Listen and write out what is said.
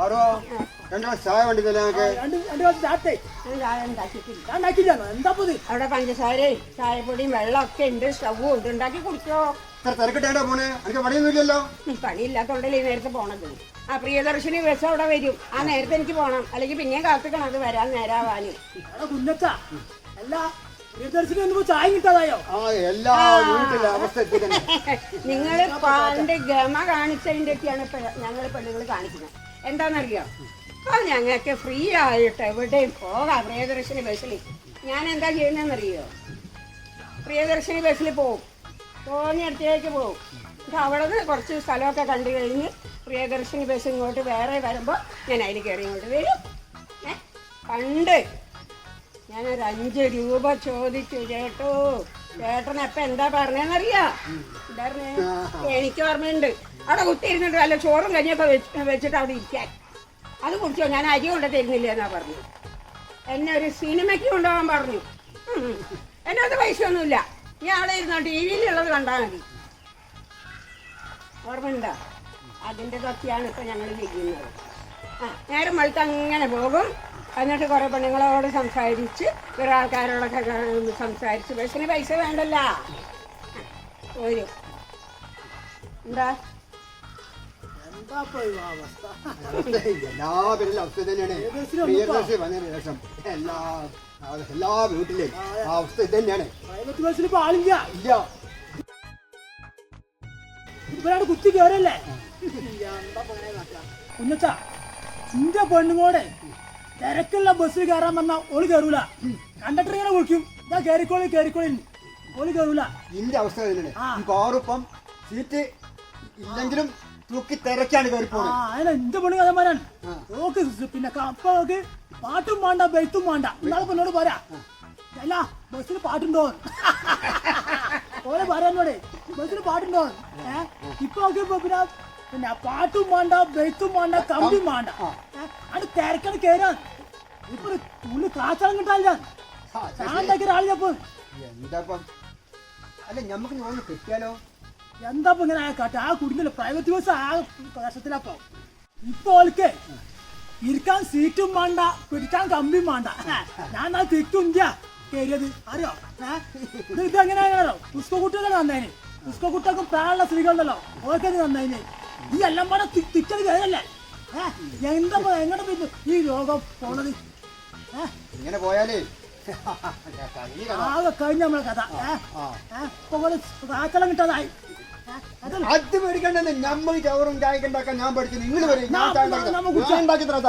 അവിടെ പഞ്ചസാരയും ചായപ്പൊടിയും വെള്ളമൊക്കെ ഉണ്ട്, സ്റ്റവും ഉണ്ട്, ഉണ്ടാക്കി കുടിച്ചോ. പണിയില്ലാത്തോണ്ടല്ലേ ഈ നേരത്തെ പോണത്. ആ പ്രിയദർശിനി ബസ് അവിടെ വരും, ആ നേരത്തെ എനിക്ക് പോണം, അല്ലെങ്കിൽ പിന്നെയും കാത്തിക്കണം അത് വരാൻ നേരാവാന്. നിങ്ങള് പണ്ട് ഗമ കാണിച്ചതിന്റെ ഒക്കെയാണ് ഇപ്പൊ ഞങ്ങൾ പെണ്ണുങ്ങൾ കാണിക്കുന്നത്. എന്താണെന്നറിയോ, അപ്പൊ ഞങ്ങൾക്ക് ഫ്രീ ആയിട്ട് എവിടെയും പോകാം പ്രിയദർശിനി ബസ്സിൽ. ഞാൻ എന്താ ചെയ്യുന്നതെന്നറിയോ, പ്രിയദർശിനി ബസ്സിൽ പോവും, തോന്നിയിടത്തേക്ക് പോവും. അപ്പം അവിടെ നിന്ന് കുറച്ച് സ്ഥലമൊക്കെ കണ്ടു കഴിഞ്ഞ് പ്രിയദർശിനി ബസ് ഇങ്ങോട്ട് വേറെ വരുമ്പോൾ ഞാൻ അതിൽ കയറി ഇങ്ങോട്ട് വരും. പണ്ട് ഞാനൊരു 5 രൂപ ചോദിച്ചു, ചേട്ടനപ്പം എന്താ പറഞ്ഞതെന്നറിയാ? എനിക്ക് ഓർമ്മയുണ്ട്, അവിടെ കുത്തിയിരുന്നിട്ട് വല്ല ചോറും കഞ്ഞിയൊക്കെ വെച്ചിട്ട് അവിടെ ഇരിക്കാൻ. അത് കുടിച്ചോ, ഞാൻ അരി കൊണ്ട് തരുന്നില്ല എന്നാ പറഞ്ഞു. എന്നെ ഒരു സിനിമയ്ക്ക് കൊണ്ടുപോകാൻ പറഞ്ഞു. എൻ്റെ അടുത്ത് പൈസ ഒന്നുമില്ല, ഞാൻ അവിടെ ഇരുന്നോ ടി വിയിലുള്ളത് കണ്ടാൽ മതി. ഓർമ്മയുണ്ടോ? അതിൻ്റെതൊക്കെയാണ് ഇപ്പം ഞങ്ങൾ ചെയ്യുന്നത്. നേരം വെളുത്ത് അങ്ങനെ പോകും, എന്നിട്ട് കുറേ പെണ്ണുങ്ങളോട് സംസാരിച്ച് വേറെ ആൾക്കാരോടൊക്കെ സംസാരിച്ച് ബസ്സിന് പൈസ വേണ്ടല്ല വരും. എന്താ എല്ലാ വീട്ടിലും അവസ്ഥ ഇത് തന്നെയാണ്. കുത്തി കയറല്ലേ കുഞ്ഞച്ചാ, ഇന്റെ പെണ്ണുങ്ങോടെ തിരക്കുള്ള ബസ്സിൽ കയറാൻ വന്നാ ഓള് കയറൂല. കണ്ടക്ടർ ഇങ്ങനെ വിളിക്കും, ഇതാ കയറിക്കോളി കയറിക്കോളി, ഓള് കയറൂല. ഇന്റെ അവസ്ഥ തന്നെയാണ്. കാറിപ്പം സീറ്റ് ഇല്ലെങ്കിലും തൂക്കി തിരക്കാണ് കയറി പോകുന്നത്. അതിനെ എന്റെ പെണ്ണു കഥമാരാണ്. ഓക്ക് പിന്നെ അപ്പൊക്ക് പാട്ടും വേണ്ട ബെയ്ത്തും വേണ്ട. ഇന്നാളെ എന്നോട് പറയാ, അല്ല ബസ്സിൽ പാട്ടുണ്ടോ ഓലെ പറയാനോടെ ബസ്സിൽ പാട്ടുണ്ടോ. ഇപ്പൊ പിന്നെ പിന്നെ പാട്ടും വേണ്ട ബെയ്ത്തും വേണ്ട കമ്പിയും വേണ്ട. അത് തിരക്കാണ് കയറാൻ. ഇപ്പൊ ഉള്ളിൽ കാച്ചാളം കിട്ടാല്ല. ചാണ്ടാക്കിയ ഒരാളിപ്പോ എന്താപ്പം അല്ല ഞമ്മക്ക് നോന്ന് കിട്ടിയാലോ. എന്താ ഇങ്ങനെ കാട്ടെ, ആ കുടുങ്ങില്ല പ്രൈവറ്റ് ബസ് ആ പ്രദേശത്തിലപ്പോ. ഇപ്പൊ ഓൾക്ക് ഇരിക്കാൻ സീറ്റും വേണ്ട പിടിക്കാൻ കമ്പിയും വേണ്ട. ഞാൻ ആ തിക്കുന്ത്യ കയറിയത് അറിയോ. ഇതെങ്ങനെയാണോ പുസ്തക കുട്ടികളാണ് നന്നതിന്. പുസ്തക കുട്ടികൾക്കും പ്രായമുള്ള സ്ത്രീകളുണ്ടല്ലോ, ഓർക്കത് നന്നതിന്. ഈ എല്ലാം പാടെ തിക്കത് കയറല്ലേ. എന്താ എങ്ങോട്ട് പിന്നെ ഈ രോഗം പോണത്? ഇങ്ങനെ പോയാലേ ആകെ കഴിഞ്ഞ നമ്മളെ കഥ. കാച്ചളം കിട്ടാതായി. അത് പേടിക്കണ്ടെന്ന് നമ്മൾ ചോറും ചായക്ക് ഉണ്ടാക്കാൻ ഞാൻ പഠിച്ചു. നിങ്ങൾ വരും, ഞാൻ ഉണ്ടാക്കി തരാം.